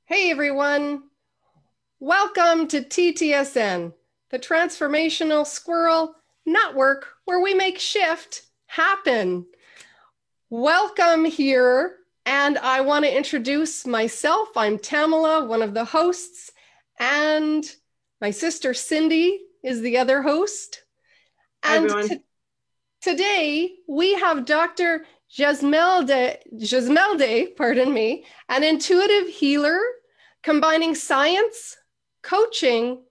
Hey everyone, welcome to TTSN, the Transformational Squirrel Network, where we make shift happen. Welcome here, and I want to introduce myself. I'm Tamala, one of the hosts, and my sister Cindy is the other host. Hi, And everyone. today we have Dr. Yasmilde, pardon me, an intuitive healer combining science, coaching,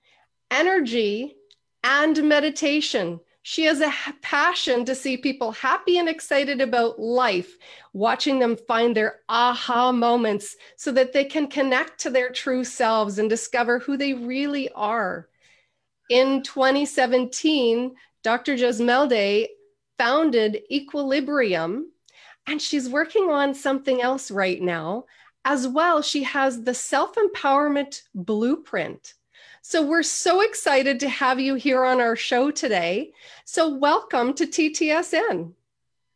energy, and meditation. She has a passion to see people happy and excited about life, watching them find their aha moments so that they can connect to their true selves and discover who they really are. In 2017, Dr. Yasmilde founded EQUALLIBRIUM, and she's working on something else right now. As well, she has the self-empowerment blueprint. So we're so excited to have you here on our show today. So welcome to TTSN.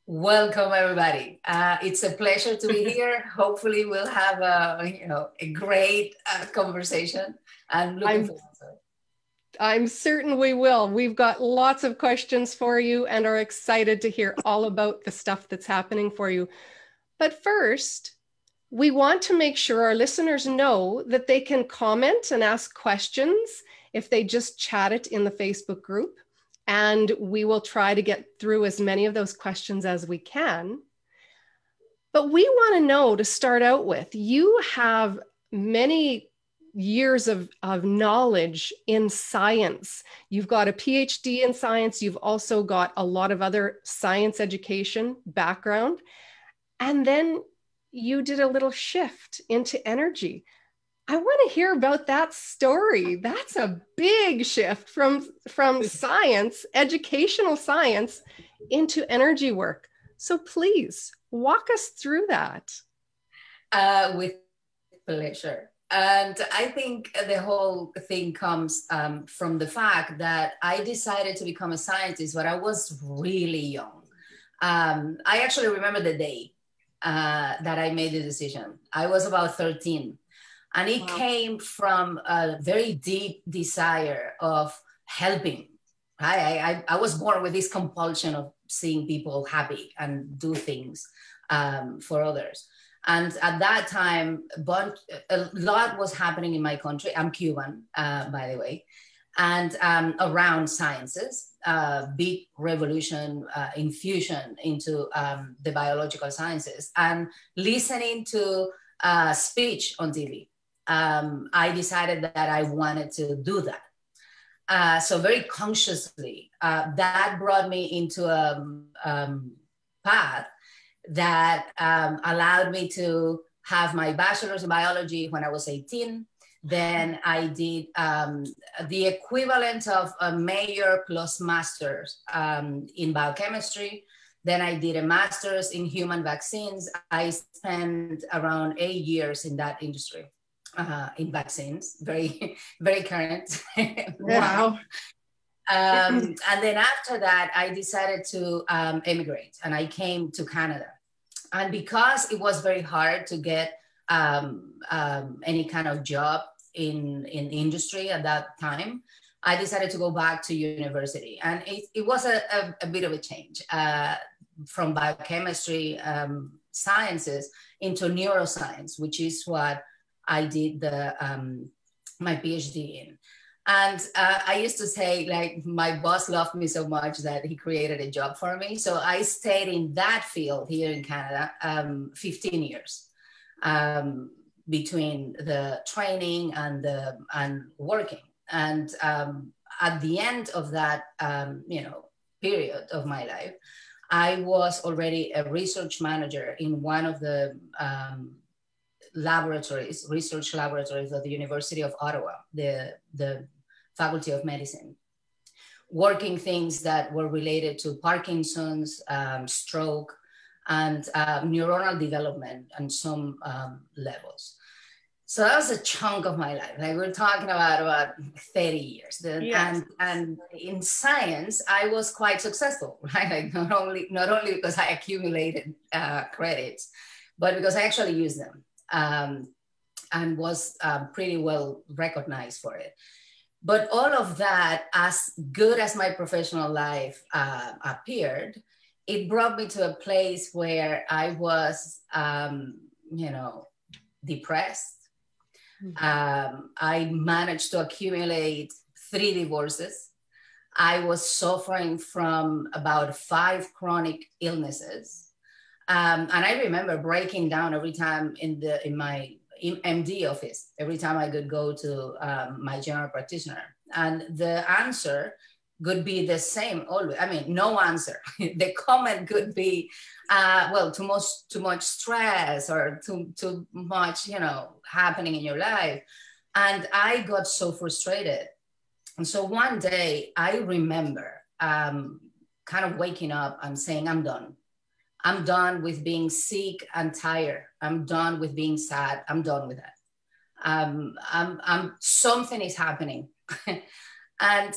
Welcome, everybody. It's a pleasure to be here. Hopefully, we'll have a great conversation. I'm looking forward to it. I'm certain we will. We've got lots of questions for you and are excited to hear all about the stuff that's happening for you. But first, we want to make sure our listeners know that they can comment and ask questions if they just chat it in the Facebook group. And we will try to get through as many of those questions as we can. But we want to know, to start out with, you have many years of knowledge in science. You've got a PhD in science. You've also got a lot of other science education background. And then you did a little shift into energy. I want to hear about that story. That's a big shift from science, educational science, into energy work. So please walk us through that. With pleasure. And I think the whole thing comes from the fact that I decided to become a scientist when I was really young. I actually remember the day that I made the decision. I was about 13. And it came from a very deep desire of helping. I was born with this compulsion of seeing people happy and do things for others. And at that time, a lot was happening in my country. I'm Cuban, by the way. And around sciences, big revolution, infusion into the biological sciences, and listening to speech on TV. I decided that I wanted to do that. So very consciously, that brought me into a path that allowed me to have my bachelor's in biology when I was 18. Then I did the equivalent of a major plus master's in biochemistry. Then I did a master's in human vaccines. I spent around 8 years in that industry, in vaccines, very, very current. Wow. And then after that, I decided to emigrate, and I came to Canada. And because it was very hard to get any kind of job in industry at that time, I decided to go back to university. And it was a bit of a change from biochemistry sciences into neuroscience, which is what I did my PhD in. And I used to say, like, my boss loved me so much that he created a job for me. So I stayed in that field here in Canada 15 years between the training and working. And at the end of that, period of my life, I was already a research manager in one of the research laboratories of the University of Ottawa, the Faculty of Medicine, working things that were related to Parkinson's, stroke, and neuronal development on some levels. So that was a chunk of my life. Like, we're talking about 30 years. Yes. And in science, I was quite successful, right? Like, not only because I accumulated credits, but because I actually used them. and was pretty well recognized for it. But all of that, as good as my professional life appeared, it brought me to a place where I was, depressed. I managed to accumulate 3 divorces. I was suffering from about 5 chronic illnesses. And I remember breaking down every time in my MD office, every time I could go to my general practitioner. And the answer could be the same always. I mean, no answer. The comment could be, too much stress or too much, happening in your life. And I got so frustrated. And so one day I remember kind of waking up and saying, I'm done. I'm done with being sick and tired. I'm done with being sad. I'm done with that. Something is happening. And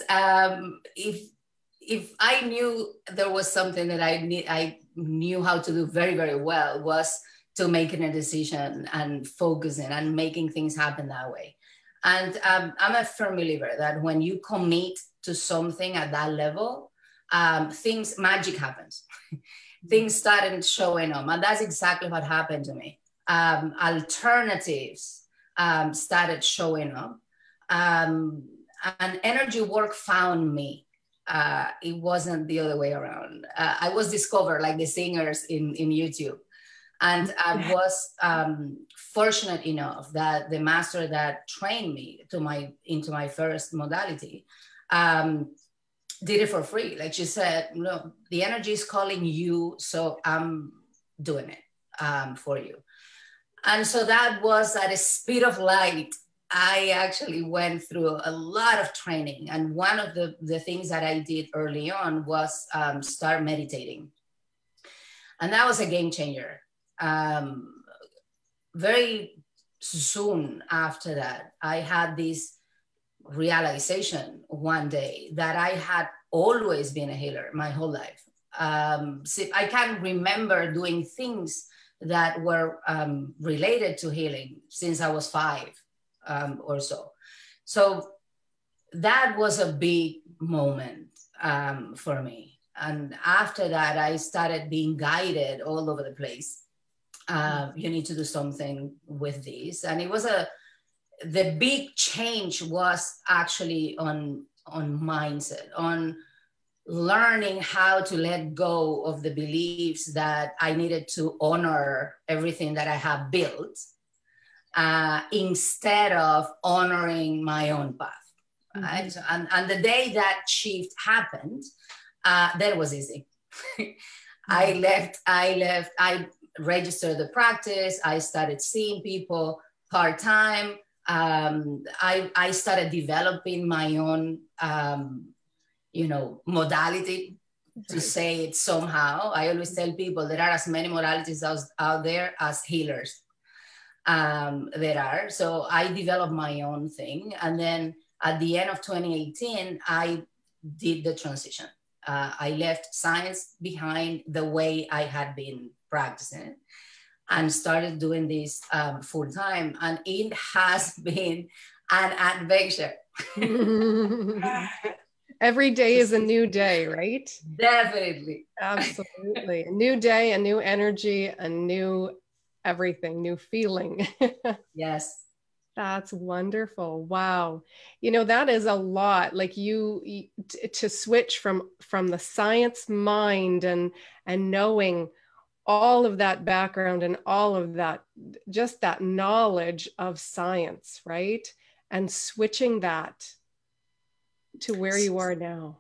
if I knew there was something that I knew how to do very, very well, was to making a decision and focusing and making things happen that way. And I'm a firm believer that when you commit to something at that level, magic happens. Things started showing up. And that's exactly what happened to me. Alternatives started showing up. And energy work found me. It wasn't the other way around. I was discovered like the singers in YouTube. And I was fortunate enough that the master that trained me into my first modality did it for free. Like she said, no, the energy is calling you, so I'm doing it for you. And so that was at a speed of light. I actually went through a lot of training. And one of the things that I did early on was start meditating. And that was a game changer. Very soon after that, I had this realization one day that I had always been a healer my whole life. So I can remember doing things that were related to healing since I was 5 or so. So that was a big moment for me. And after that, I started being guided all over the place. You need to do something with this. And it was the big change was actually on mindset, on learning how to let go of the beliefs that I needed to honor everything that I have built instead of honoring my own path. Mm-hmm. Right? And the day that shift happened, that was easy. I left, I registered the practice. I started seeing people part-time. I started developing my own, modality, to say it somehow. I always tell people there are as many modalities out there as healers there are. So I developed my own thing. And then at the end of 2018, I did the transition. I left science behind the way I had been practicing and started doing this full time. And it has been an adventure. Every day is a new day, right? Definitely. Absolutely. A new day, a new energy, a new everything, new feeling. Yes. That's wonderful. Wow. That is a lot. Like you to switch from the science mind and knowing all of that background and all of that, just that knowledge of science, right? And switching that to where you are now.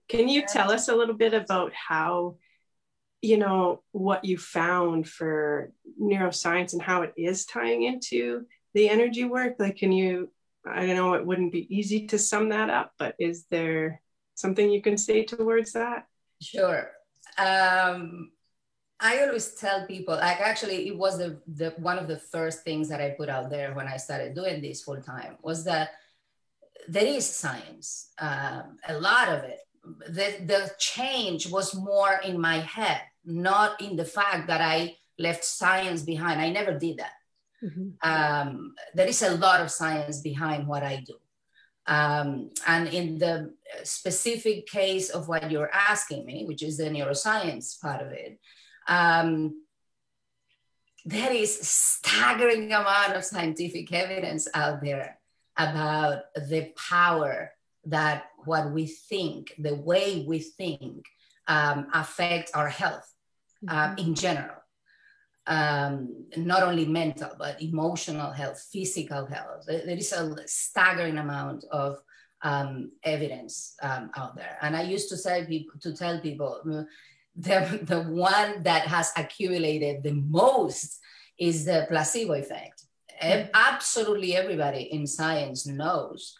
Can you tell us a little bit about how, what you found for neuroscience and how it is tying into the energy work? Like, I don't know, it wouldn't be easy to sum that up, but is there something you can say towards that? Sure. I always tell people, like, actually, it was the one of the first things that I put out there when I started doing this full time, was that there is science, a lot of it. The change was more in my head, not in the fact that I left science behind. I never did that. There is a lot of science behind what I do. And in the specific case of what you're asking me, which is the neuroscience part of it, there is staggering amount of scientific evidence out there about the power that what we think, the way we think, affect our health in general. Not only mental, but emotional health, physical health. There is a staggering amount of evidence out there. And I used to tell people, the one that has accumulated the most is the placebo effect. Absolutely everybody in science knows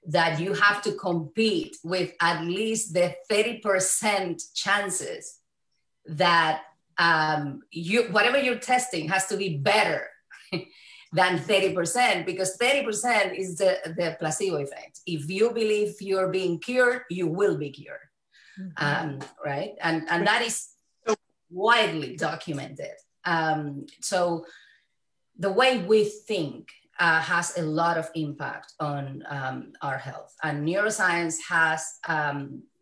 that you have to compete with at least the 30% chances that whatever you're testing has to be better than 30%, because 30% is the placebo effect. If you believe you're being cured, you will be cured. Right? And that is widely documented. So the way we think has a lot of impact on our health. And neuroscience has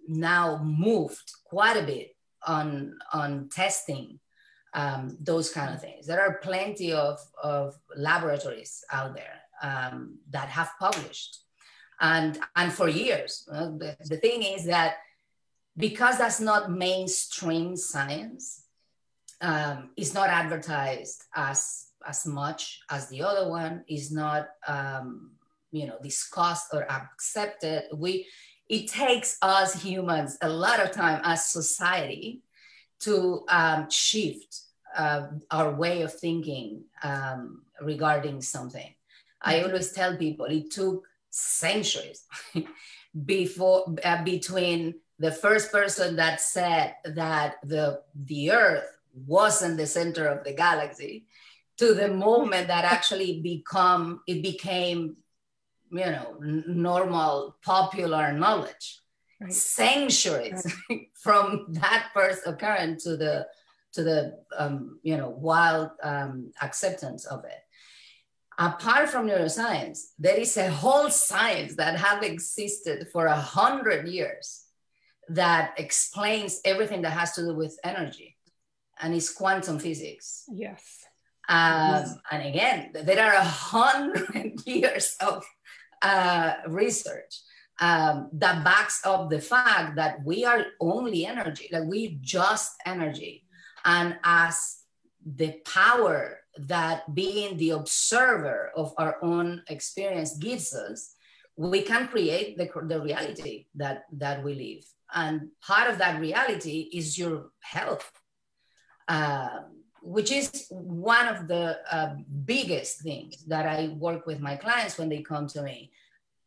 now moved quite a bit on testing those kind of things. There are plenty of laboratories out there that have published. And for years, the thing is that because that's not mainstream science, it's not advertised as much as the other one, is not discussed or accepted. It takes us humans a lot of time as society to shift our way of thinking regarding something. I always tell people it took centuries between the first person that said that the Earth wasn't the center of the galaxy to the moment that actually became normal, popular knowledge. Right. Centuries from that first occurrence to the wild acceptance of it. Apart from neuroscience, there is a whole science that have existed for 100 years that explains everything that has to do with energy, and it's quantum physics. Yes. And again, there are 100 years of research that backs up the fact that we are only energy, like we just energy. And as the power that being the observer of our own experience gives us, we can create the reality that we live. And part of that reality is your health, which is one of the biggest things that I work with my clients when they come to me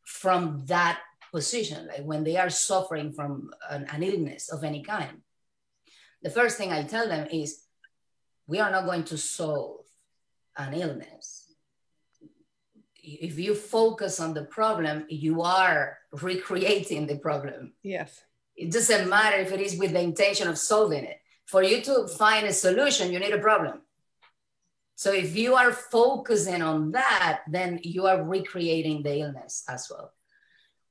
from that position, like when they are suffering from an illness of any kind. The first thing I tell them is, we are not going to solve an illness. If you focus on the problem, you are recreating the problem. Yes. It doesn't matter if it is with the intention of solving it. For you to find a solution, you need a problem. So if you are focusing on that, then you are recreating the illness as well.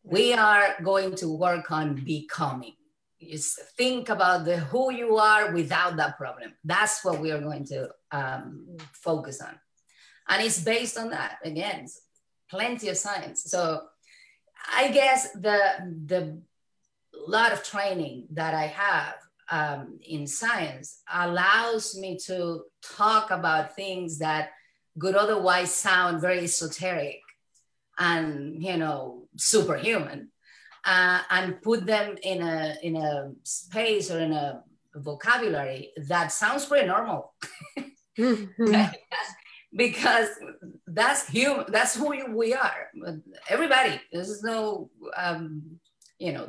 We are going to work on becoming. Just think about who you are without that problem. That's what we are going to focus on. And it's based on that. Again, plenty of science. So I guess the lot of training that I have in science allows me to talk about things that could otherwise sound very esoteric and superhuman, and put them in a space or in a vocabulary that sounds pretty normal. Because that's human, that's who we are. Everybody, there's no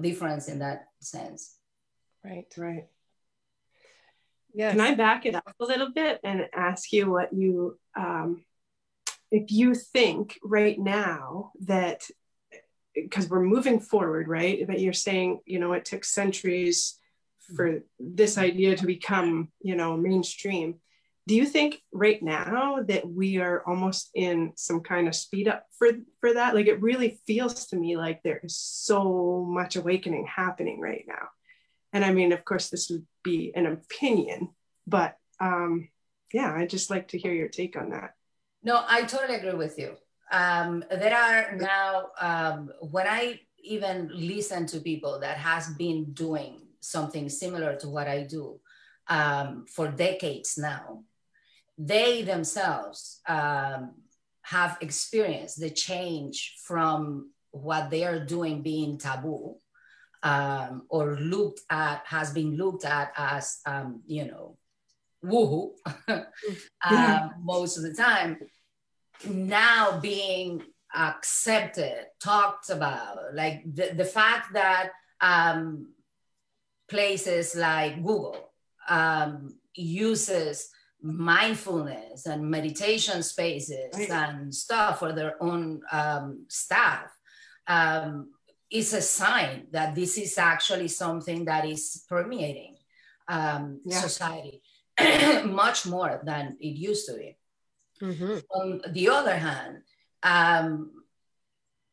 difference in that sense. Right. Yeah. Can I back it up a little bit and ask you what you, if you think right now that, because we're moving forward, right? But you're saying, it took centuries for this idea to become, mainstream. do you think right now that we are almost in some kind of speed up for that? Like, it really feels to me like there is so much awakening happening right now. And I mean, of course, this would be an opinion, but yeah, I'd just like to hear your take on that. No, I totally agree with you. There are now, when I even listen to people that has been doing something similar to what I do for decades now, they themselves have experienced the change from what they are doing being taboo or looked at, has been looked at as, you know, woohoo most of the time, now being accepted, talked about, like the fact that places like Google uses mindfulness and meditation spaces and stuff for their own staff is a sign that this is actually something that is permeating society much more than it used to be. Mm-hmm. On the other hand,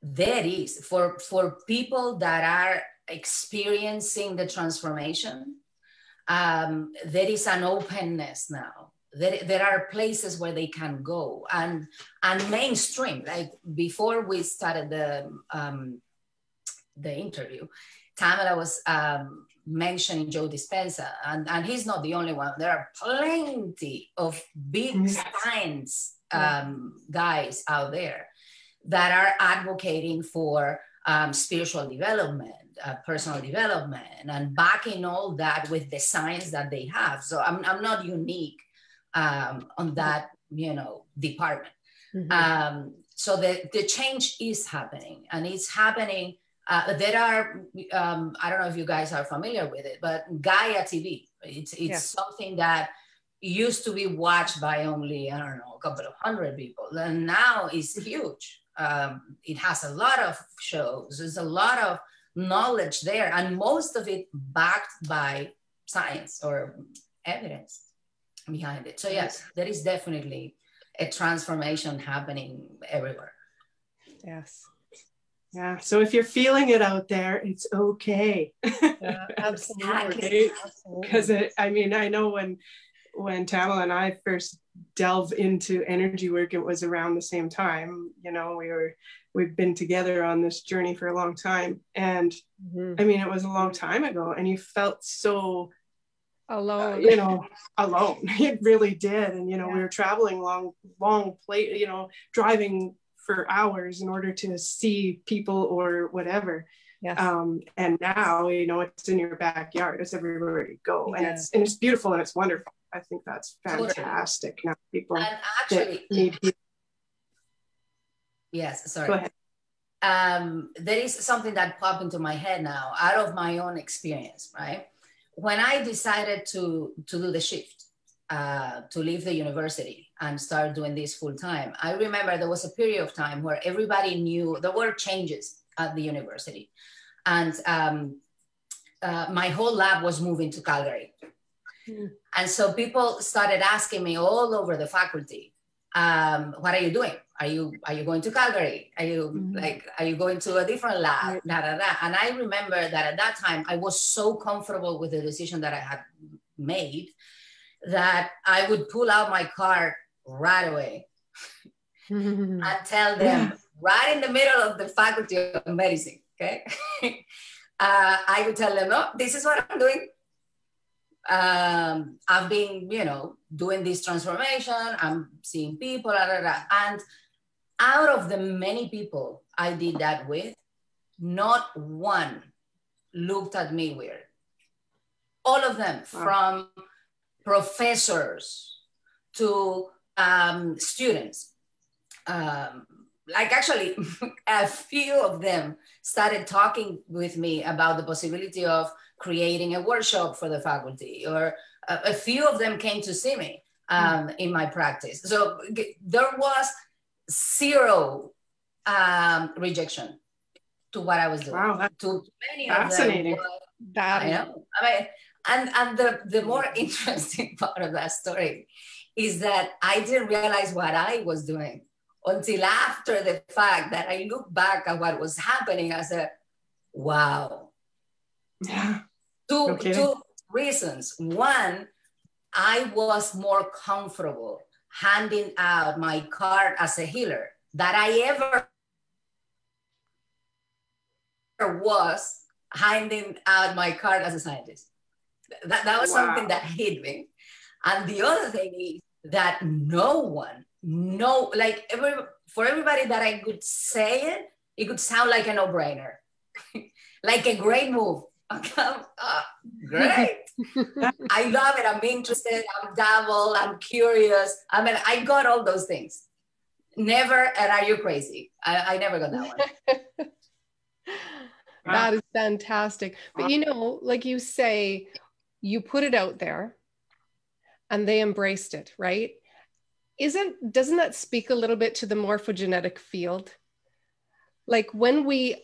there is, for people that are experiencing the transformation, there is an openness now. There are places where they can go and mainstream. Like before we started the interview, Tamara was mentioning Joe Dispenza, and he's not the only one. There are plenty of big science guys out there that are advocating for spiritual development, personal development, and backing all that with the science that they have. So I'm not unique on that, you know, department. Mm-hmm. So the change is happening, and it's happening. There are, I don't know if you guys are familiar with it, but Gaia TV, it's something that used to be watched by only, I don't know, a couple of hundred people, and now it's huge. It has a lot of shows, there's a lot of knowledge there, and most of it backed by science or evidence behind it. So yes, there is definitely a transformation happening everywhere. Yes. Yeah. So if you're feeling it out there, it's okay. Yeah, absolutely. Because I mean, I know when Tamala and I first delved into energy work, it was around the same time. You know, we've been together on this journey for a long time, and I mean, it was a long time ago, and you felt so alone. You know, alone. It really did. And you know, we were traveling long plate. You know, driving for hours in order to see people or whatever. Yes. And now, you know, it's in your backyard. It's everywhere you go, and it's beautiful and it's wonderful. I think that's fantastic. Now people and actually need. Yes, sorry. Go ahead. There is something that popped into my head now, out of my own experience, right? When I decided to do the shift, to leave the university and start doing this full time, I remember there was a period of time where everybody knew there were changes at the university, and my whole lab was moving to Calgary. And so people started asking me all over the faculty, what are you doing? Are you going to Calgary? Are you are you going to a different lab? Da, da, da. And I remember that at that time, I was so comfortable with the decision that I had made that I would pull out my card right away and tell them right in the middle of the faculty of medicine, okay? I would tell them, no, this is what I'm doing. I've been, you know, doing this transformation. I'm seeing people, da, da, da. And out of the many people I did that with, not one looked at me weird. All of them, from professors to students. Like actually, a few of them started talking with me about the possibility of creating a workshop for the faculty, or a few of them came to see me in my practice. So there was zero rejection to what I was doing. Wow, to many of them. I know. I mean, and the more interesting part of that story is that I didn't realize what I was doing until after the fact that I look back at what was happening. I said, wow. Yeah. Two reasons. One, I was more comfortable handing out my card as a healer that I ever was handing out my card as a scientist. That was something that hit me. And the other thing is that for everybody that I could say it, it could sound like a no-brainer, like a great move. Great. I love it. I'm interested. I'm dabble. I'm curious. I mean, I got all those things. Never, and are you crazy? I never got that one. That is fantastic. But you know, like you say, you put it out there and they embraced it, right? Doesn't that speak a little bit to the morphogenetic field? Like when we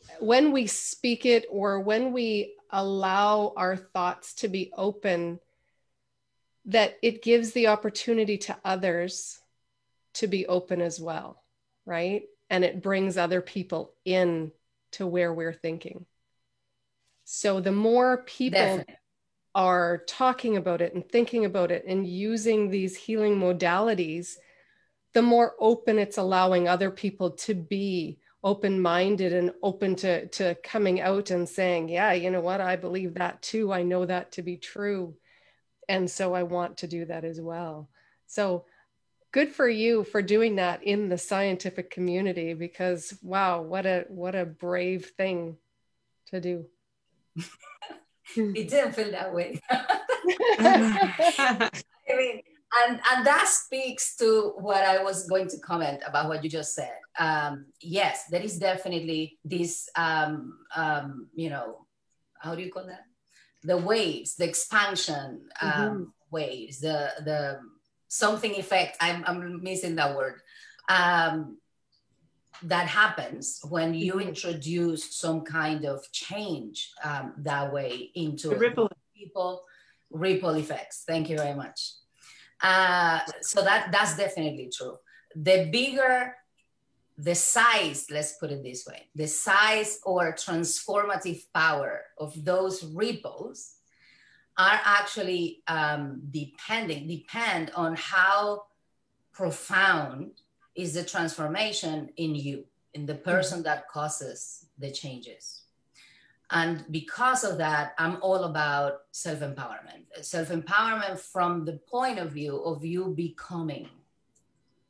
speak it, or when we allow our thoughts to be open, that it gives the opportunity to others to be open as well, right? And it brings other people in to where we're thinking. So the more people Definitely. Are talking about it and thinking about it and using these healing modalities, the more open it's allowing other people to be open-minded and open to coming out and saying, yeah, you know what, I believe that too. I know that to be true. And so I want to do that as well. So good for you for doing that in the scientific community, because wow, what a brave thing to do. It didn't feel that way. I mean, and that speaks to what I was going to comment about what you just said. Yes, there is definitely this, you know, how do you call that? The waves, the expansion waves, the something effect. I'm missing that word. That happens when you introduce some kind of change that way into people, ripple effects. Thank you very much. So that's definitely true. The bigger the size, let's put it this way, the size or transformative power of those ripples are actually depend on how profound is the transformation in you, in the person that causes the changes. And because of that, I'm all about self-empowerment from the point of view of you becoming,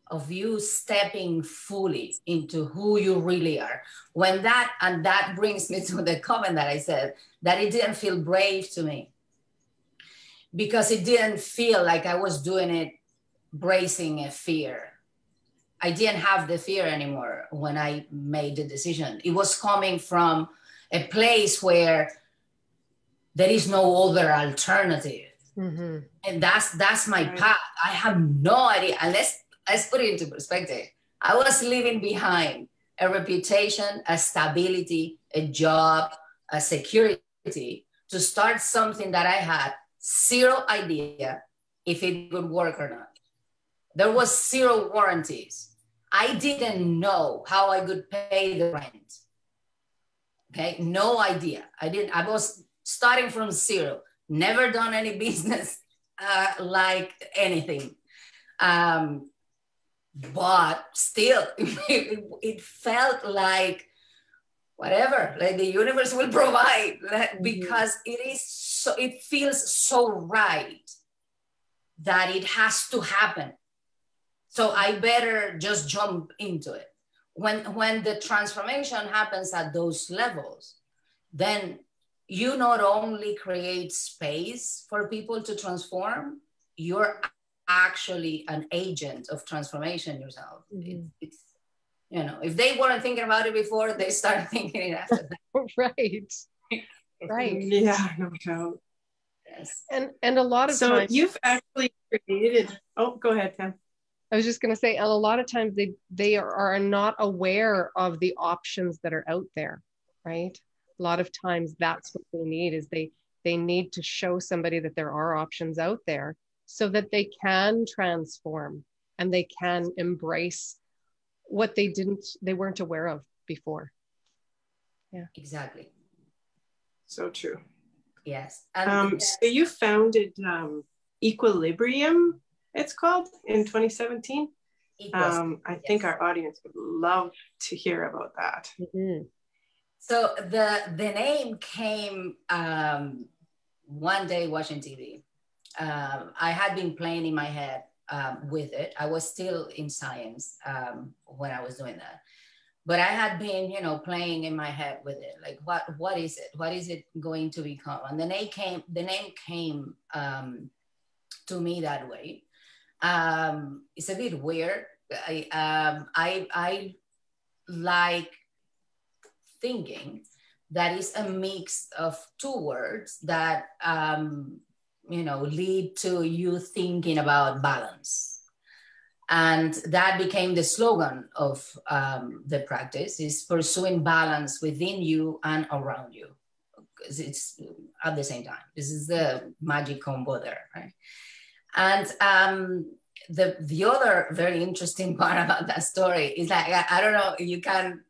of you stepping fully into who you really are. And that brings me to the comment that I said, that it didn't feel brave to me, because it didn't feel like I was doing it bracing a fear. I didn't have the fear anymore when I made the decision. It was coming from a place where there is no other alternative. Mm-hmm. And that's my path. I have no idea. And let's put it into perspective. I was leaving behind a reputation, a stability, a job, a security to start something that I had zero idea if it would work or not. There was zero warranties. I didn't know how I could pay the rent. Okay, no idea. I was starting from zero, never done any business like anything. But still, it felt like whatever, like the universe will provide, because it feels so right that it has to happen. So I better just jump into it. When the transformation happens at those levels, then you not only create space for people to transform, you're actually an agent of transformation yourself. Mm-hmm. It's, you know, if they weren't thinking about it before, they start thinking it after that. Right. Right. Yeah, no doubt. Yes. And a lot of times. So you've actually created, oh, go ahead, Tam. I was just going to say, a lot of times they are not aware of the options that are out there, right? A lot of times that's what they need, is they need to show somebody that there are options out there so that they can transform and they can embrace what they weren't aware of before. Yeah, exactly. So true. Yes. So you founded EQUALLIBRIUM, it's called, in 2017. I think our audience would love to hear about that. Mm-hmm. So the name came one day watching TV. I had been playing in my head with it. I was still in science when I was doing that. But I had been, you know, playing in my head with it. Like, what is it? What is it going to become? And the name came to me that way. It's a bit weird. I like thinking that is a mix of two words that you know, lead to you thinking about balance. And that became the slogan of the practice, is pursuing balance within you and around you. Because it's at the same time. This is the magic combo there, right? And the other very interesting part about that story is like, I don't know if you can,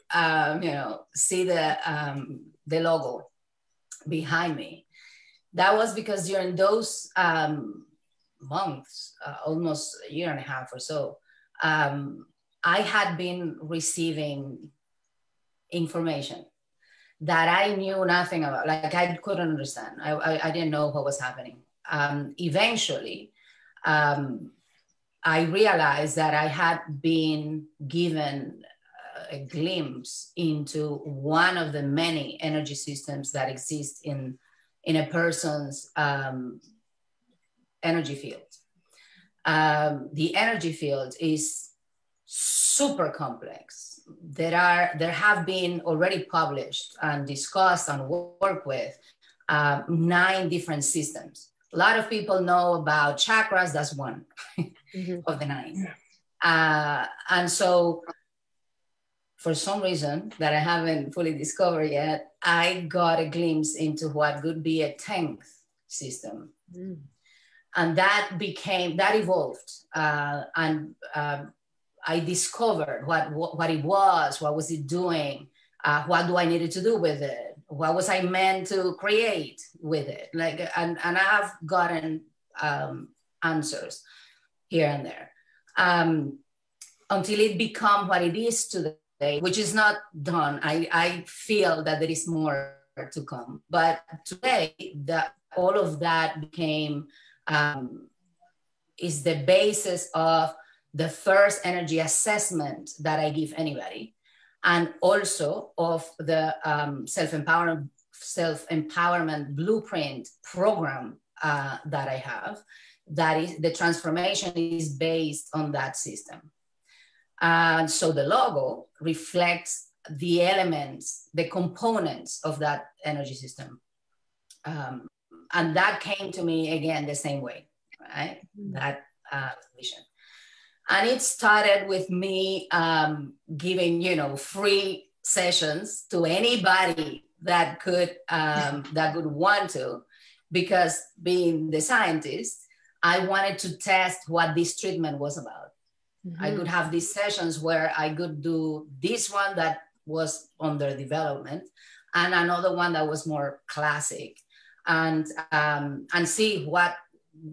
you know, see the logo behind me. That was because during those months, almost a year and a half or so, I had been receiving information that I knew nothing about. Like, I couldn't understand. I didn't know what was happening. Eventually, I realized that I had been given a glimpse into one of the many energy systems that exist in a person's energy field. The energy field is super complex. There have been already published and discussed and worked with 9 different systems. A lot of people know about chakras. That's one of the 9. And so, for some reason that I haven't fully discovered yet, I got a glimpse into what could be a 10th system. And that evolved. And I discovered what it was, what was it doing, what do I needed to do with it, what was I meant to create with it, like, and I have gotten answers here and there until it become what it is today, which is not done. I feel that there is more to come, but today all of that became is the basis of the first energy assessment that I give anybody, and also of the self-empowerment blueprint program that I have. That is, the transformation is based on that system. And so the logo reflects the elements, the components of that energy system. And that came to me again the same way, right? That vision. And it started with me giving, you know, free sessions to anybody that could want to, because being the scientist, I wanted to test what this treatment was about. I could have these sessions where I could do this one that was under development and another one that was more classic, and see what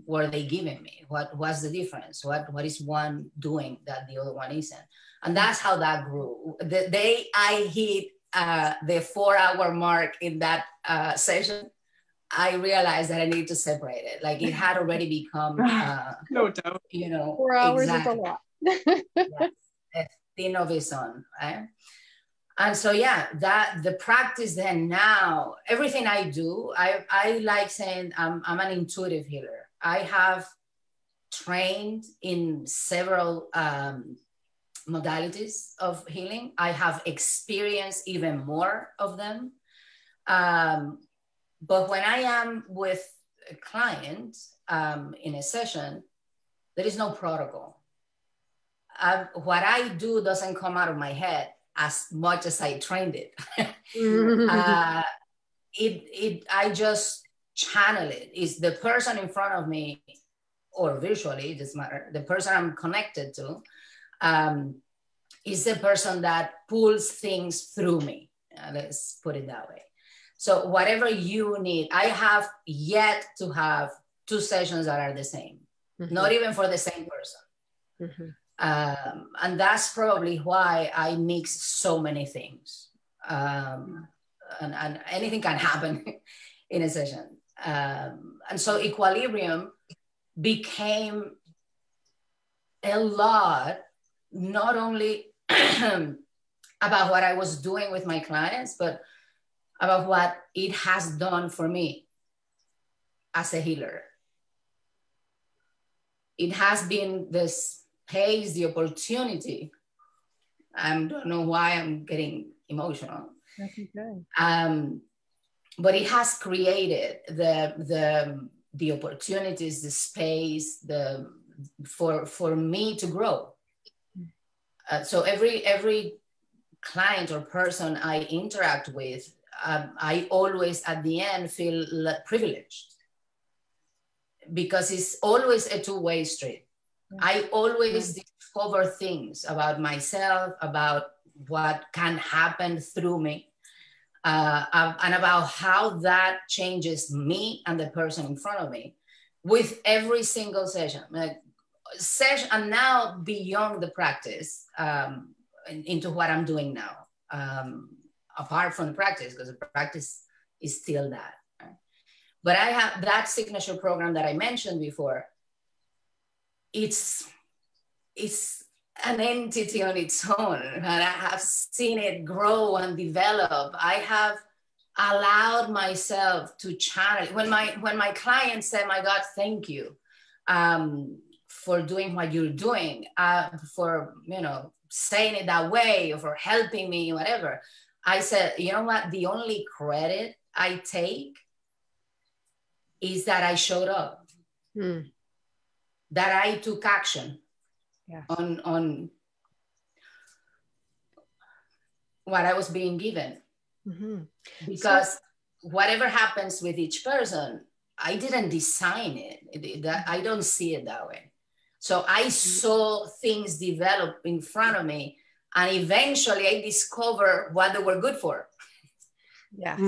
were they giving me, what was the difference, what is one doing that the other one isn't. And that's how that grew. The day I hit the 4-hour mark in that session, I realized that I need to separate it. Like, it had already become no doubt, you know, 4 hours is a lot. Yes, a thing of its own, right? And so, yeah, that the practice then now, everything I do, I like saying I'm an intuitive healer. I have trained in several modalities of healing. I have experienced even more of them. But when I am with a client in a session, there is no protocol. What I do doesn't come out of my head as much as I trained it. I just channel it. Is the person in front of me or virtually, it doesn't matter, the person I'm connected to is the person that pulls things through me. Let's put it that way. So whatever you need, I have yet to have 2 sessions that are the same, not even for the same person. And that's probably why I mix so many things. And anything can happen in a session. And so Equilibrium became a lot, not only about what I was doing with my clients, but about what it has done for me as a healer. It has been the space, the opportunity. I don't know why I'm getting emotional. That's okay. But it has created the opportunities, the space, for me to grow. So every client or person I interact with, I always at the end feel privileged, because it's always a two-way street. I always discover things about myself, about what can happen through me, and about how that changes me and the person in front of me with every single session. And now beyond the practice, into what I'm doing now, apart from the practice, because the practice is still that. Right? But I have that signature program that I mentioned before. It's an entity on its own, and I have seen it grow and develop. I have allowed myself to channel. When my clients say, "My God, thank you for doing what you're doing, for saying it that way, or for helping me, whatever," I said, you know what? The only credit I take is that I showed up, that I took action on what I was being given. Because whatever happens with each person, I didn't design it. I don't see it that way. So I saw things develop in front of me, and eventually I discovered what they were good for. Yes.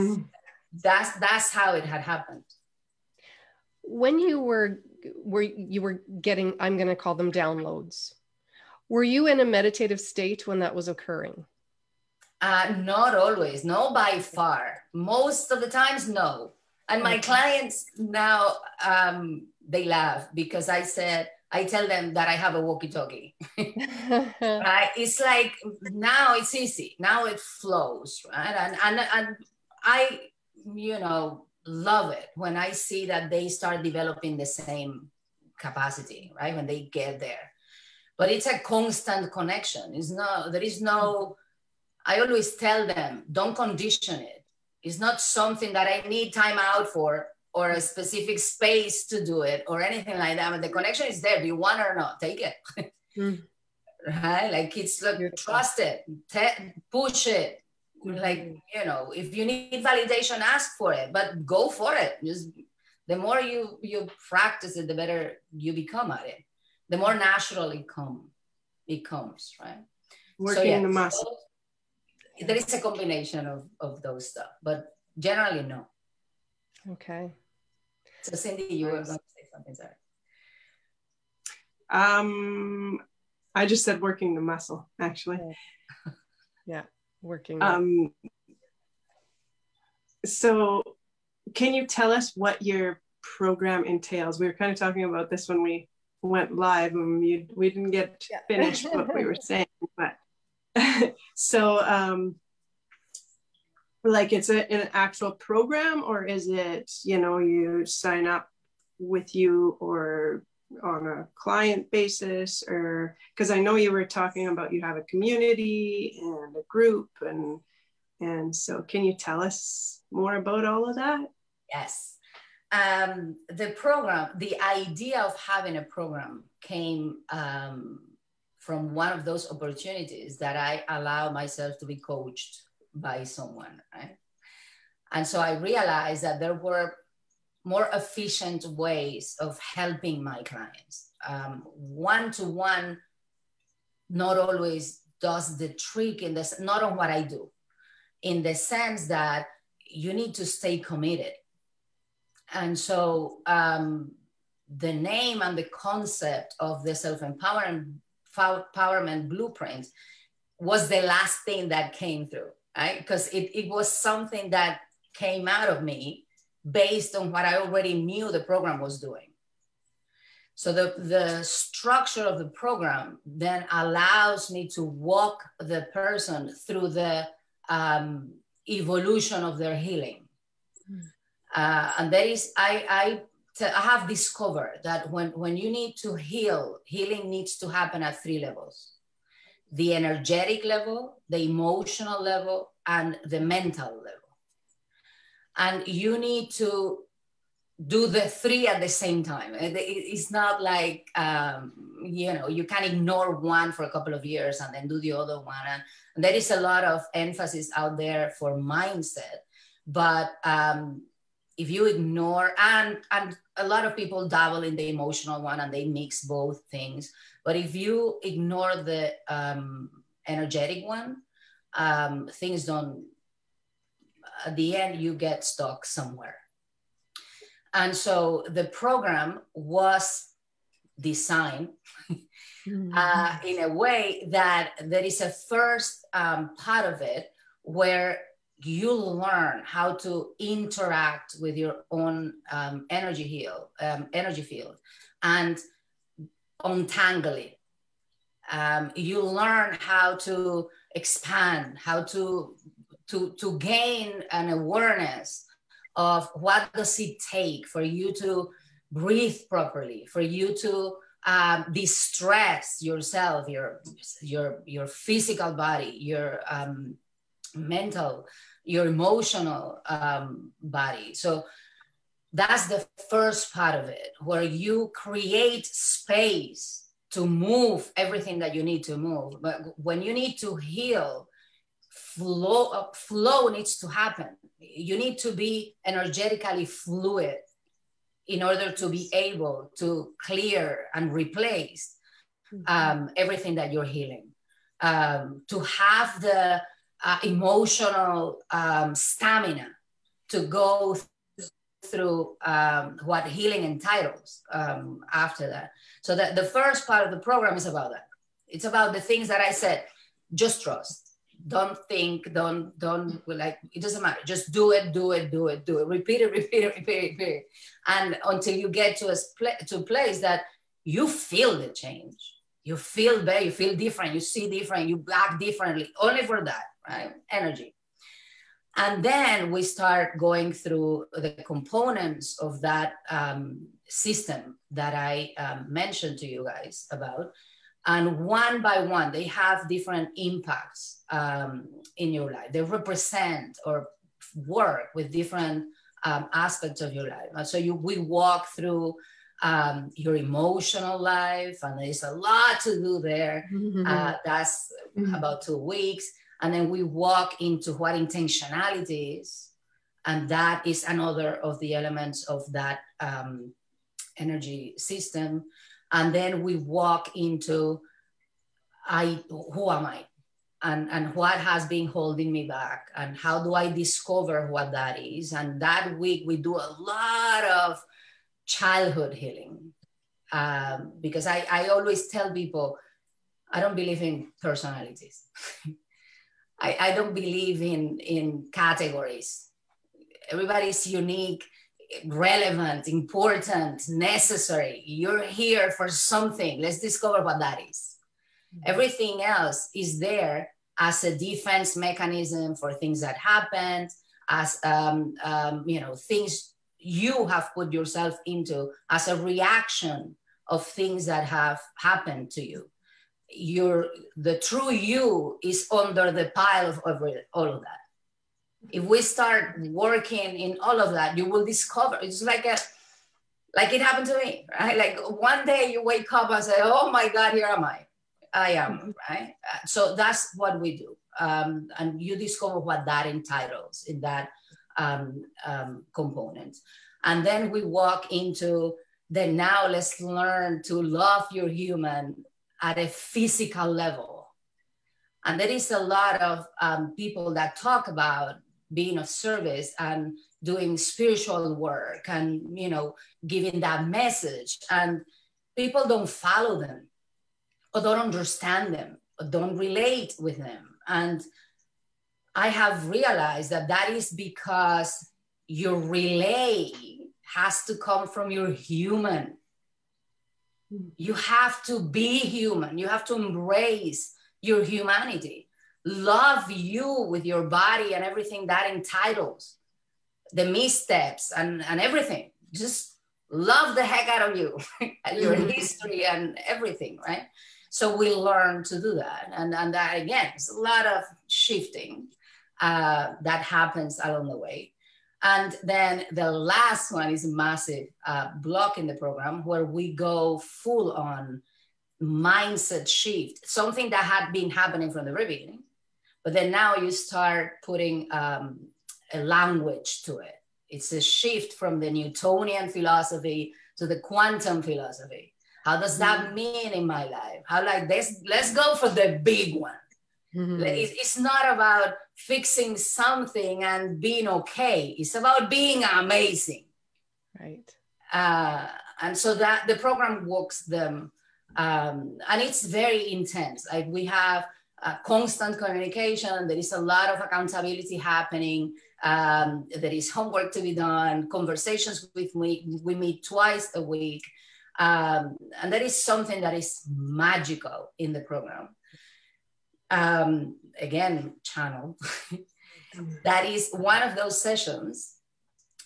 That's how it had happened. When you were getting, I'm going to call them downloads, were you in a meditative state when that was occurring? Not always, no, by far. Most of the times, no. And my clients now, they laugh because I tell them that I have a walkie-talkie. Right? It's like, now it's easy. Now it flows, right? And I, love it when I see that they start developing the same capacity, right? When they get there. But it's a constant connection. I always tell them, don't condition it. It's not something that I need time out for, or a specific space to do it, or anything like that. But the connection is there. Do you want it or not? Take it. Right? Like, it's like, trust it, push it. Like, if you need validation, ask for it, but go for it. Just the more you practice it, the better you become at it. The more natural it comes, right? Working the muscle. There is a combination of those stuff, but generally, no. Okay. So Cindy, you were going to say something, sorry. I just said working the muscle, actually. Yeah, working. So can you tell us what your program entails? We were kind of talking about this when we went live, and we didn't get finished what we were saying, but so like, it's an actual program, or is it, you sign up with you or on a client basis? Or because I know you were talking about you have a community and a group, and so can you tell us more about all of that? Yes. The program, the idea of having a program came from one of those opportunities that I allow myself to be coached by someone, right? And so I realized that there were more efficient ways of helping my clients. One-to-one not always does the trick in this, not on what I do, in the sense that you need to stay committed. And so the name and the concept of the self-empowerment blueprint was the last thing that came through, right? Because it was something that came out of me based on what I already knew the program was doing. So the structure of the program then allows me to walk the person through the evolution of their healing. And that is, I have discovered that when you need to heal, healing needs to happen at 3 levels: the energetic level, the emotional level, and the mental level. And you need to do the 3 at the same time. It's not like, you know, you can ignore one for a couple of years and then do the other one. And there is a lot of emphasis out there for mindset. But if you ignore, and a lot of people dabble in the emotional one and they mix both things. But if you ignore the energetic one, things don't, at the end, you get stuck somewhere. And so the program was designed in a way that there is a first part of it where you learn how to interact with your own energy field and untangle it. You learn how to expand, how to gain an awareness of what does it take for you to breathe properly, for you to distress yourself, your physical body, your mental, your emotional body. So that's the first part of it, where you create space to move everything that you need to move. But when you need to heal, flow needs to happen. You need to be energetically fluid in order to be able to clear and replace everything that you're healing. To have the emotional stamina to go through what healing entitles after that. So that the first part of the program is about that. It's about the things that I said. Just trust. Don't think, don't like, it doesn't matter. Just do it. Repeat it. And until you get to a place that you feel the change. You feel better, you feel different, you see different, you act differently, only for that, right? Energy. And then we start going through the components of that system that I mentioned to you guys about. And one by one, they have different impacts in your life. They represent or work with different aspects of your life. So we walk through your emotional life, and there's a lot to do there. That's about 2 weeks. And then we walk into what intentionality is. And that is another of the elements of that energy system. And then we walk into who am I? And what has been holding me back? And how do I discover what that is? And that week we do a lot of childhood healing. Because I always tell people, I don't believe in personalities. I don't believe in categories. Everybody's unique, relevant, important, necessary. You're here for something. Let's discover what that is. Everything else is there as a defense mechanism for things that happened, as things you have put yourself into as a reaction of things that have happened to you. The true you is under the pile of all of that. If we start working in all of that, you will discover, it's like it happened to me, right? Like one day you wake up and say, oh my God, here am I. I am, right? So that's what we do. And you discover what that entitles in that component. And then we walk into the now let's learn to love your human at a physical level. And there is a lot of people that talk about being of service and doing spiritual work and, you know, giving that message. And people don't follow them or don't understand them or don't relate with them. And I have realized that that is because your relay has to come from your human. You have to be human. You have to embrace your humanity. Love you with your body and everything that entitles, the missteps and everything. Just love the heck out of you and your history and everything, right? So we learn to do that. And that, again, it's a lot of shifting that happens along the way. And then the last one is a massive block in the program where we go full on mindset shift, something that had been happening from the very beginning. But then now you start putting a language to it. It's a shift from the Newtonian philosophy to the quantum philosophy. How does that mean in my life? How like this? Let's go for the big one. It's not about fixing something and being okay. It's about being amazing. Right. And so that the program walks them, and it's very intense. Like we have constant communication. There is a lot of accountability happening. There is homework to be done, conversations with me. We meet twice a week. And that is something that is magical in the program. Again, channel. That is one of those sessions.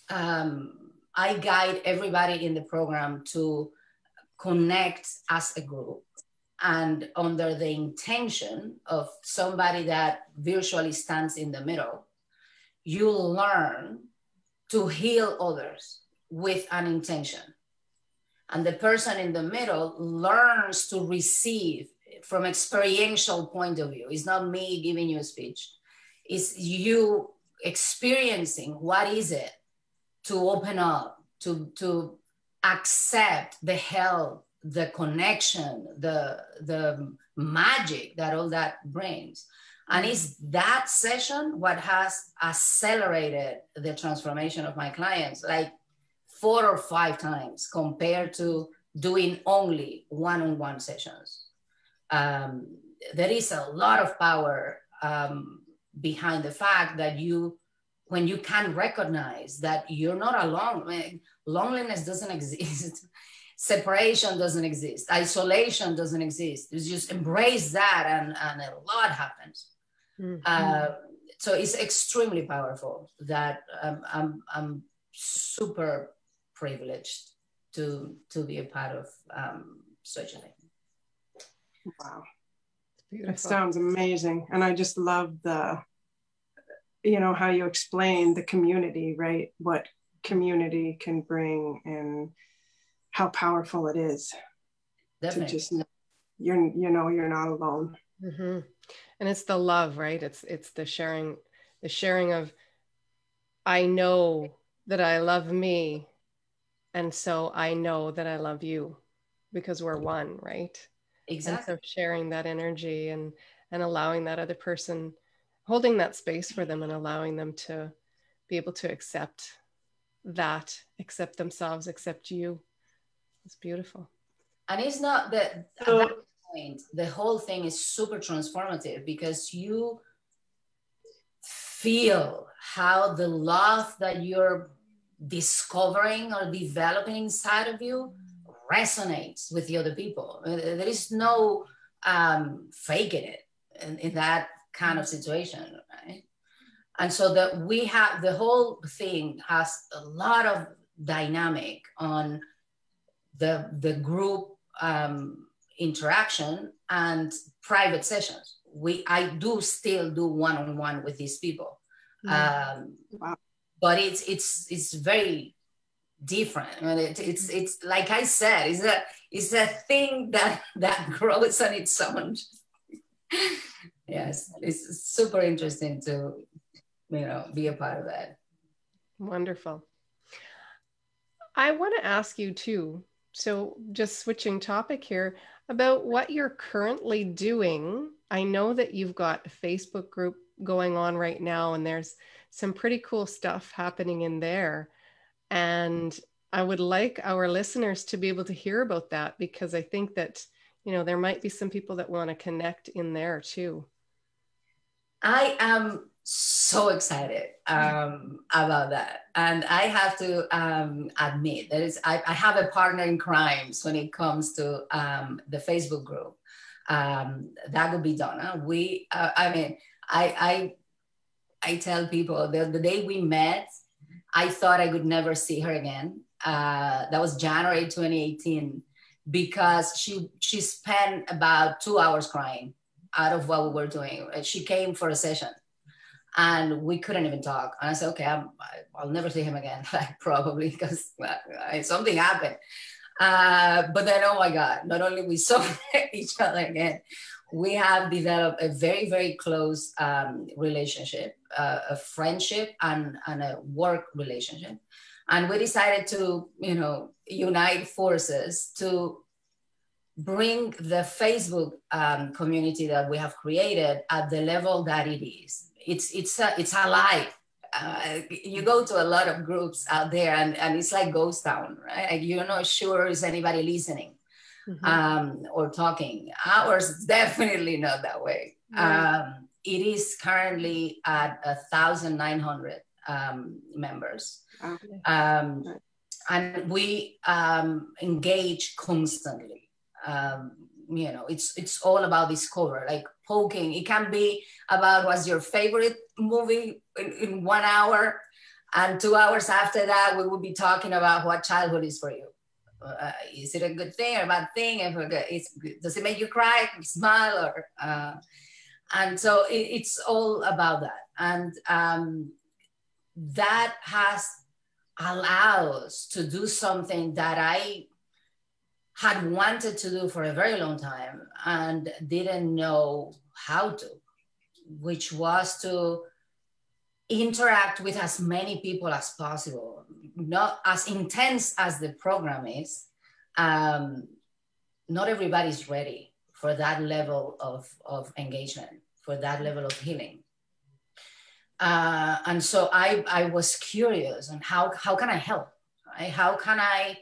I guide everybody in the program to connect as a group and under the intention of somebody that virtually stands in the middle. You learn to heal others with an intention. And the person in the middle learns to receive from experiential point of view. It's not me giving you a speech. It's you experiencing what is it to open up, to accept the help, the connection, the magic that all that brings. And it's that session what has accelerated the transformation of my clients, like 4 or 5 times compared to doing only one-on-one sessions. There is a lot of power behind the fact that when you can recognize that you're not alone. I mean, loneliness doesn't exist. Separation doesn't exist. Isolation doesn't exist. You just embrace that and a lot happens. So it's extremely powerful that I'm super privileged to be a part of such a thing. Wow. It sounds amazing. And I just love how you explain the community, right? What community can bring and how powerful it is. Definitely. To just you're not alone. And it's the love, right? It's the sharing of, I know that I love me, and so I know that I love you because we're one, right? Exactly. And so sharing that energy and allowing that other person, holding that space for them and allowing them to be able to accept themselves, accept you. It's beautiful. And it's not that at that point, the whole thing is super transformative because you feel how the love that you're discovering or developing inside of you resonates with the other people. There is no faking it in that kind of situation, right? And so that we have, the whole thing has a lot of dynamic on the group interaction and private sessions. I do still do one-on-one with these people. Wow. But it's very different. I mean, it's like I said, it's a thing that grows on its own. Yes, it's super interesting to be a part of that. Wonderful. I want to ask you too, so just switching topic here, about what you're currently doing. I know that you've got a Facebook group going on right now, and there's some pretty cool stuff happening in there. And I would like our listeners to be able to hear about that, because I think that, there might be some people that want to connect in there too. I am so excited about that. And I have to admit that I have a partner in crimes when it comes to the Facebook group. That would be Donna. I tell people the day we met, I thought I would never see her again. That was January 2018, because she spent about 2 hours crying out of what we were doing. She came for a session and we couldn't even talk. And I said, okay, I'll never see him again, like probably because something happened. But then, oh my God, not only we saw each other again, we have developed a very, very close relationship, a friendship and a work relationship. And we decided to, unite forces to bring the Facebook community that we have created at the level that it is. It's alive. You go to a lot of groups out there and it's like ghost town, right? Like you're not sure is anybody listening or talking. Ours is definitely not that way. Right. It is currently at 1,900 members. Okay. And we engage constantly. It's all about discover, like poking. It can be about what's your favorite movie in 1 hour, and 2 hours after that, we will be talking about what childhood is for you. Is it a good thing or a bad thing? Does it make you cry, smile, or? And so it's all about that. And that has allowed us to do something that I had wanted to do for a very long time and didn't know how to, which was to interact with as many people as possible, not as intense as the program is. Not everybody's ready for that level of engagement, for that level of healing. And so I was curious on how can I help? Right? How can I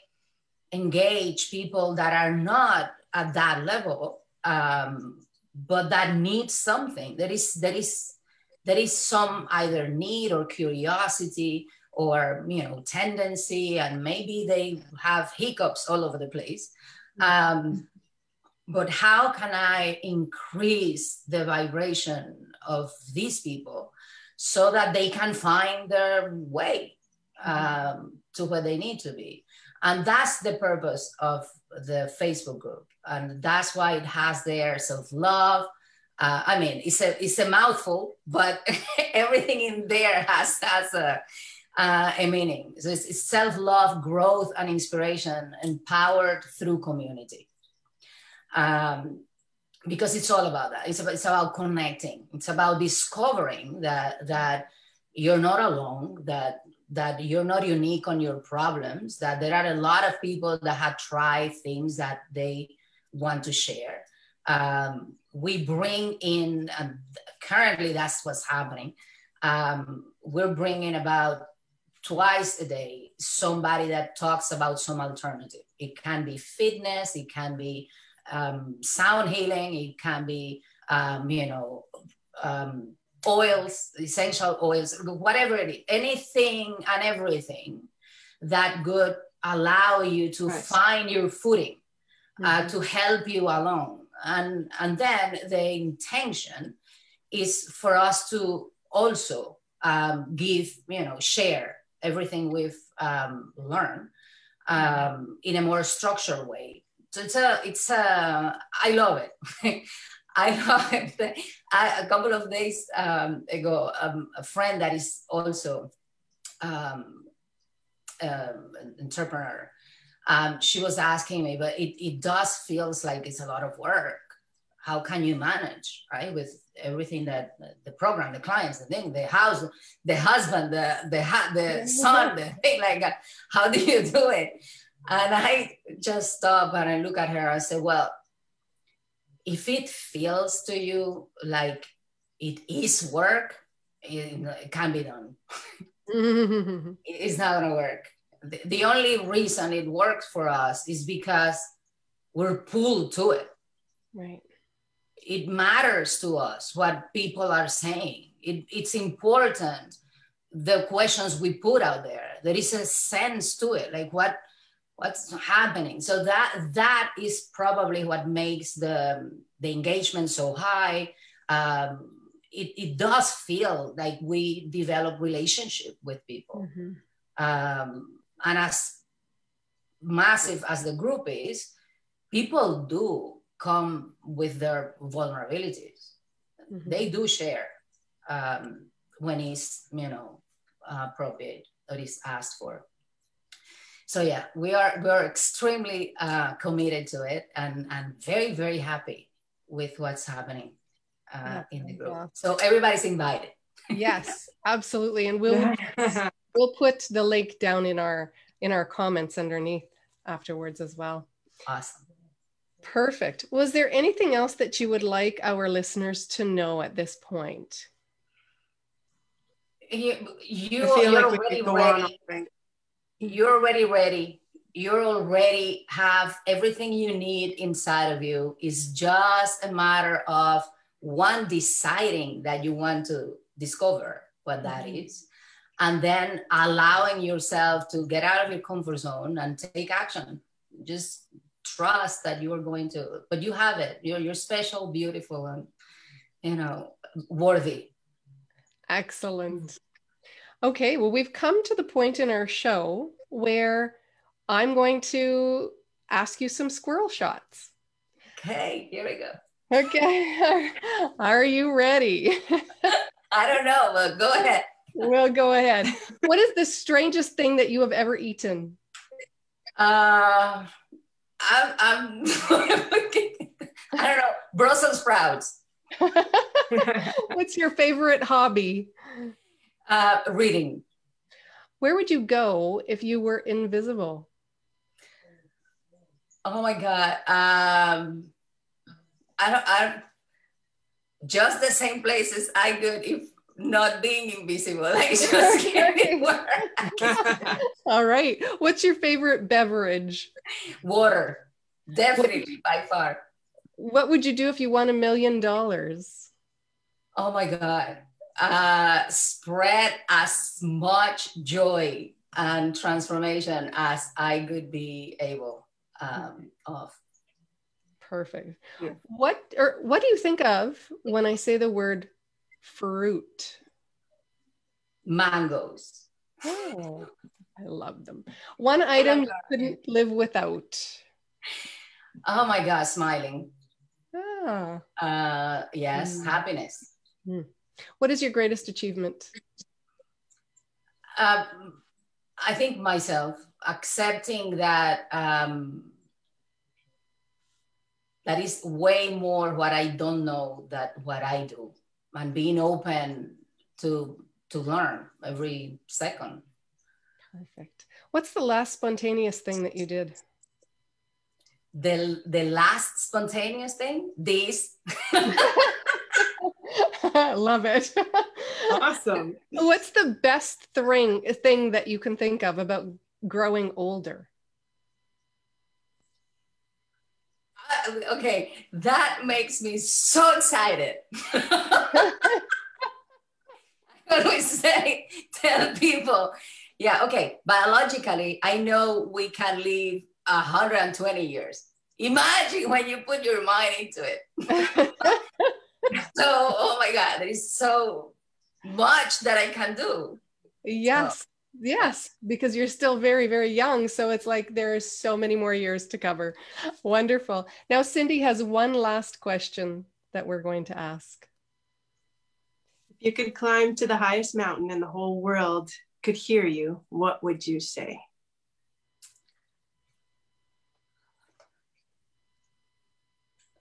engage people that are not at that level, but that need something? There is some either need or curiosity or tendency, and maybe they have hiccups all over the place. But how can I increase the vibration of these people so that they can find their way to where they need to be? And that's the purpose of the Facebook group. And that's why it has their self-love. It's a mouthful, but everything in there has a meaning. So it's self-love, growth, and inspiration, empowered through community. Because it's all about that. It's about connecting. It's about discovering that you're not alone, that you're not unique on your problems, that there are a lot of people that have tried things that they want to share. We bring in, and currently that's what's happening. We're bringing about twice a day somebody that talks about some alternative. It can be fitness, it can be sound healing, it can be, oils, essential oils, whatever it is, anything and everything that could allow you to find your footing, to help you along. And then the intention is for us to also share everything we've learned in a more structured way. So I love it. I love it. A couple of days ago, a friend that is also an entrepreneur, she was asking me, but it does feels like it's a lot of work. How can you manage, right, with everything that the program, the clients, the thing, the house, the husband, the son, the thing, like, how do you do it? And I just stop and I look at her. I say, well, if it feels to you like it is work, it can be done. It's not gonna work. The only reason it works for us is because we're pulled to it. Right. It matters to us what people are saying. It's important, the questions we put out there. There is a sense to it, like what's happening. So that is probably what makes the engagement so high. It does feel like we develop relationship with people. And as massive as the group is, people do come with their vulnerabilities. They do share when it's, appropriate or is asked for. So yeah, we're extremely committed to it and very, very happy with what's happening in the group. Yeah. So everybody's invited. Yes, absolutely. And we'll put the link down in our comments underneath afterwards as well. Awesome. Perfect. Was there anything else that you would like our listeners to know at this point? You're already ready. You're already ready. You already have everything you need inside of you. It's just a matter of one deciding that you want to discover what that is, and then allowing yourself to get out of your comfort zone and take action. Just trust that you are going to, but you have it. You're special, beautiful, and worthy. Excellent. Okay, well, we've come to the point in our show where I'm going to ask you some squirrel shots. Okay, here we go. Okay, are you ready? I don't know, but go ahead. We'll go ahead. What is the strangest thing that you have ever eaten? I'm I don't know, Brussels sprouts. What's your favorite hobby? Reading. Where would you go if you were invisible? Oh my God. I just the same places I could if not being invisible. Like just anywhere. All right. What's your favorite beverage? Water. Definitely, by far. What would you do if you won $1 million? Oh my God. Spread as much joy and transformation as I could be able of. Perfect. Yeah. What do you think of when I say the word fruit? Mangoes. Oh, I love them. One item you couldn't live without. Oh my God, smiling. Ah. Yes, happiness. What is your greatest achievement? I think myself, accepting that that is way more what I don't know than what I do, and being open to learn every second. Perfect. What's the last spontaneous thing that you did? The last spontaneous thing? This. Love it. Awesome. What's the best thing that you can think of about growing older? Okay, that makes me so excited. I always tell people, yeah, okay, biologically, I know we can live 120 years. Imagine when you put your mind into it. So, oh my God, there is so much that I can do. Yes. So. Yes, because you're still very, very young. So it's like there's so many more years to cover. Wonderful. Now, Cindy has one last question that we're going to ask. If you could climb to the highest mountain and the whole world could hear you, what would you say?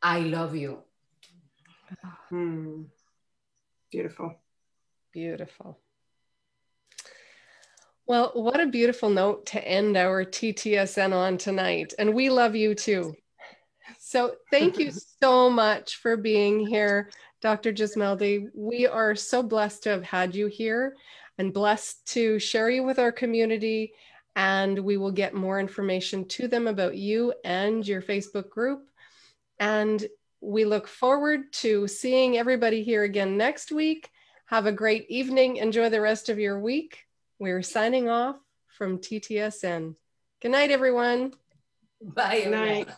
I love you. Beautiful. Beautiful. Well, what a beautiful note to end our TTSN on tonight. And we love you too. So thank you so much for being here, Dr. Yasmilde. We are so blessed to have had you here and blessed to share you with our community. And we will get more information to them about you and your Facebook group. And we look forward to seeing everybody here again next week. Have a great evening. Enjoy the rest of your week. We're signing off from TTSN. Good night, everyone. Bye. Good night.